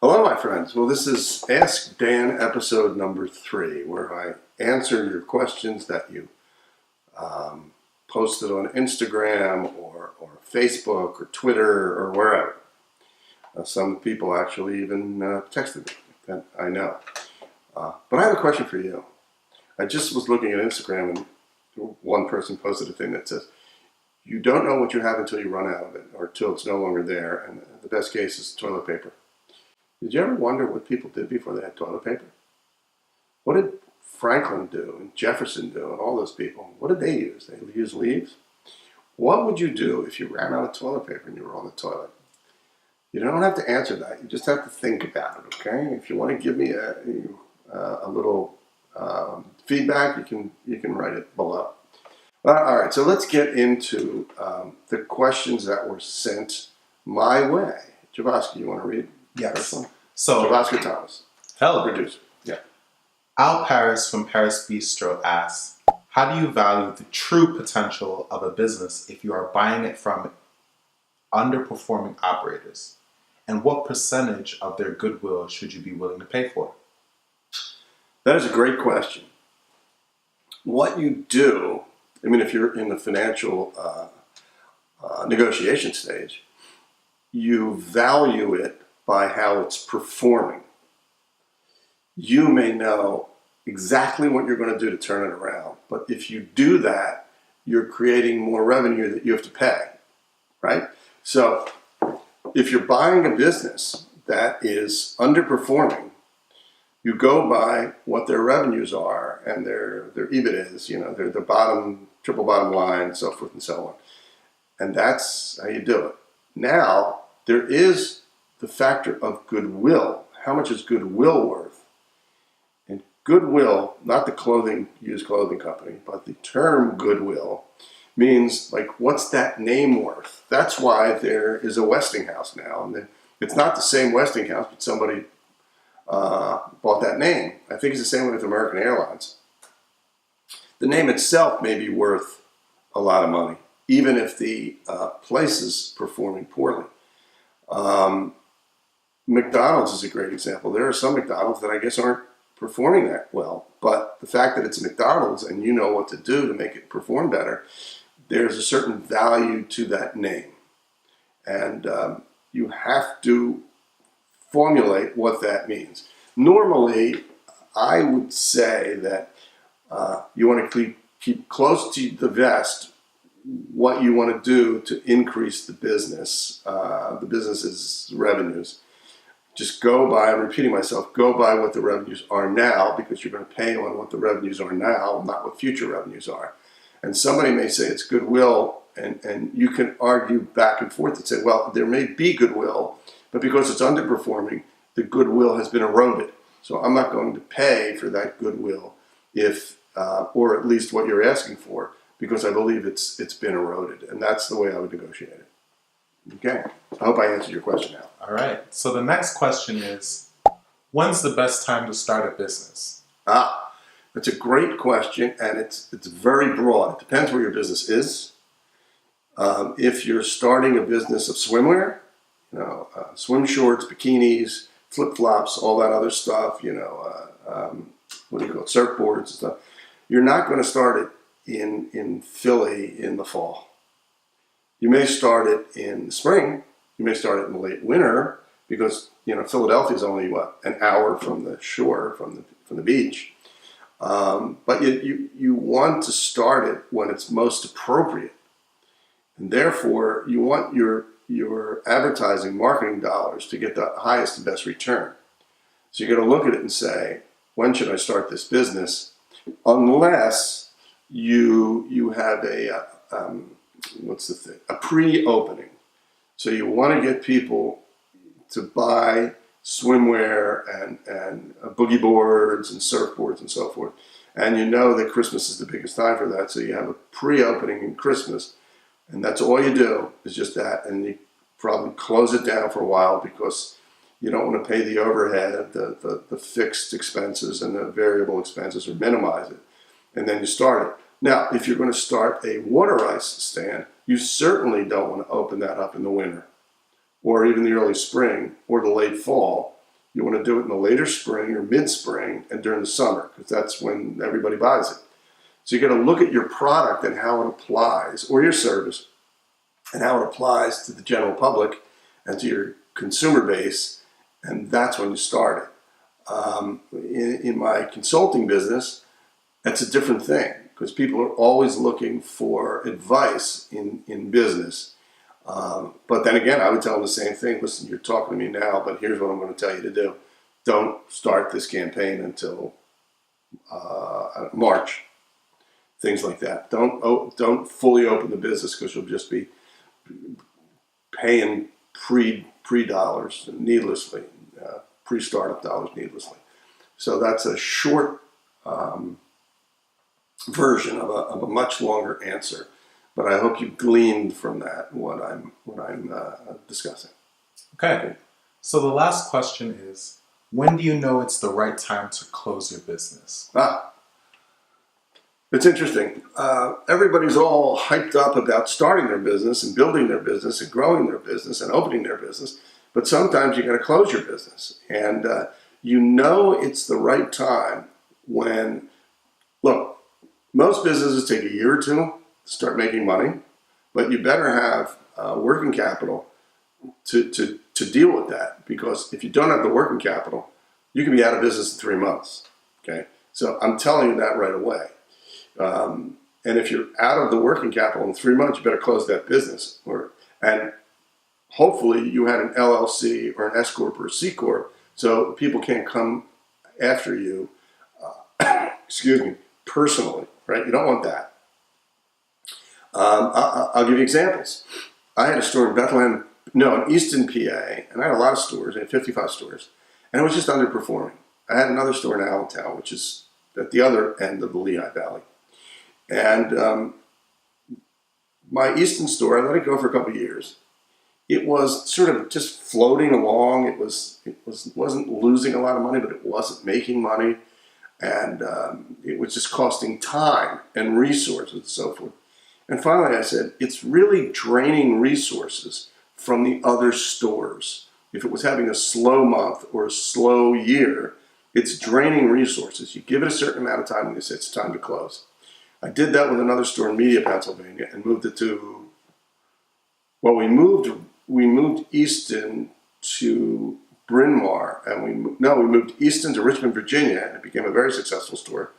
Hello, my friends. Well, this is Ask Dan episode number 3, where I answer your questions that you posted on Instagram or Facebook or Twitter or wherever. Some people actually even texted me, that I know. But I have a question for you. I just was looking at Instagram and one person posted a thing that says, you don't know what you have until you run out of it or until it's no longer there. And the best case is toilet paper. Did you ever wonder what people did before they had toilet paper? What did Franklin do and Jefferson do and all those people? What did they use? They used leaves? What would you do if you ran out of toilet paper and you were on the toilet? You don't have to answer that. You just have to think about it, okay? If you want to give me a little feedback, you can write it below. All right, so let's get into the questions that were sent my way. Javosky, you want to read? Yes. So, Javosky Thomas. hello. Producer. Yeah. Al Paris from Paris Bistro asks, how do you value the true potential of a business if you are buying it from underperforming operators? And what percentage of their goodwill should you be willing to pay for? That is a great question. What you do, I mean, if you're in the financial negotiation stage, you value it by how it's performing. You may know exactly what you're going to do to turn it around, but if you do that, you're creating more revenue that you have to pay, right? So if you're buying a business that is underperforming, you go by what their revenues are and their EBIT is, their bottom, triple bottom line, so forth and so on. And that's how you do it. Now, there is the factor of goodwill. How much is goodwill worth? And goodwill, not the used clothing company, but the term goodwill means, like, what's that name worth? That's why there is a Westinghouse now. And it's not the same Westinghouse, but somebody bought that name. I think it's the same way with American Airlines. The name itself may be worth a lot of money, even if the place is performing poorly. McDonald's is a great example. There are some McDonald's that I guess aren't performing that well, but the fact that it's McDonald's and you know what to do to make it perform better, there's a certain value to that name. And you have to formulate what that means. Normally, I would say that you want to keep close to the vest what you want to do to increase the business's revenues. Just go by, I'm repeating myself, go by what the revenues are now, because you're going to pay on what the revenues are now, not what future revenues are. And somebody may say it's goodwill, and you can argue back and forth and say, well, there may be goodwill, but because it's underperforming, the goodwill has been eroded. So I'm not going to pay for that goodwill or at least what you're asking for, because I believe it's been eroded. And that's the way I would negotiate it. Okay. I hope I answered your question now. All right. So the next question is, when's the best time to start a business? That's a great question, and it's very broad. It depends where your business is. If you're starting a business of swimwear, swim shorts, bikinis, flip-flops, all that other stuff, surfboards and stuff, you're not going to start it in Philly in the fall. You may start it in the spring. You may start it in the late winter, because Philadelphia is only an hour from the shore, from the beach. But you want to start it when it's most appropriate, and therefore you want your advertising, marketing dollars to get the highest and best return. So you're going to look at it and say, when should I start this business? Unless you have a pre-opening. So you want to get people to buy swimwear and boogie boards and surfboards and so forth. And you know that Christmas is the biggest time for that. So you have a pre-opening in Christmas, and that's all you do is just that. And you probably close it down for a while, because you don't want to pay the overhead, the fixed expenses and the variable expenses, or minimize it. And then you start it. Now, if you're going to start a water ice stand, you certainly don't want to open that up in the winter, or even the early spring or the late fall, You want to do it in the later spring or mid-spring and during the summer, because that's when everybody buys it. So you got to look at your product and how it applies, or your service, and how it applies to the general public and to your consumer base, and that's when you start it. In my consulting business, that's a different thing, because people are always looking for advice in business. But then again, I would tell them the same thing. Listen, you're talking to me now, but here's what I'm going to tell you to do. Don't start this campaign until March. Things like that. Don't fully open the business, because you'll just be paying pre dollars needlessly, pre-startup dollars needlessly. So that's a short version of a much longer answer. But I hope you gleaned from that what I'm discussing. Okay. So the last question is, when do you know it's the right time to close your business? It's interesting. Everybody's all hyped up about starting their business and building their business and growing their business and opening their business. But sometimes you got to close your business. And you know it's the right time when, look, most businesses take a year or two to start making money, but you better have working capital to deal with that, because if you don't have the working capital, you can be out of business in 3 months. Okay, so I'm telling you that right away. And if you're out of the working capital in 3 months, you better close that business. And hopefully you had an LLC or an S Corp or a C Corp, so people can't come after you, personally, right? You don't want that. I'll give you examples. I had a store in Easton, PA, and I had a lot of stores. I had 55 stores, and it was just underperforming. I had another store in Allentown, which is at the other end of the Lehigh Valley. And my Easton store, I let it go for a couple of years. It was sort of just floating along. It wasn't losing a lot of money, but it wasn't making money, and it was just costing time and resources and so forth. And finally, I said, it's really draining resources from the other stores. If it was having a slow month or a slow year, it's draining resources. You give it a certain amount of time and you say it's time to close. I did that with another store in Media, Pennsylvania, and moved it to, well, we moved Easton to Bryn Mawr, and we moved Easton to Richmond, Virginia, and it became a very successful store.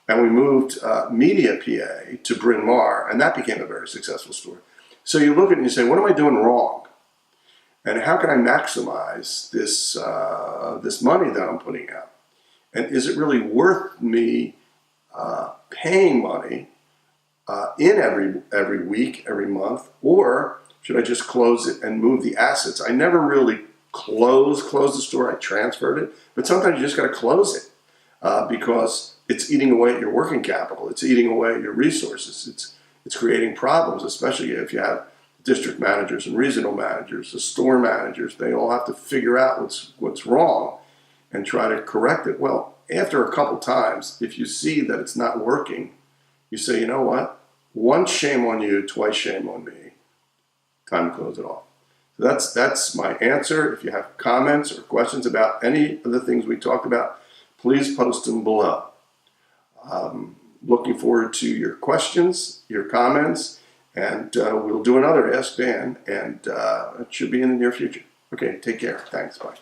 And we moved Media, PA to Bryn Mawr, and that became a very successful store. So you look at it and you say, what am I doing wrong? And how can I maximize this money that I'm putting out? And is it really worth me paying money in every week, every month, or should I just close it and move the assets? I never really closed the store. I transferred it, but sometimes you just got to close it because it's eating away at your working capital. It's eating away at your resources. It's creating problems, especially if you have district managers and regional managers, the store managers. They all have to figure out what's wrong and try to correct it. Well, after a couple times, if you see that it's not working, you say, you know what? Once shame on you, twice shame on me. Time to close it off. So that's my answer. If you have comments or questions about any of the things we talked about, please post them below. Looking forward to your questions, your comments, and we'll do another Ask Dan, and it should be in the near future. Okay, take care. Thanks. Bye.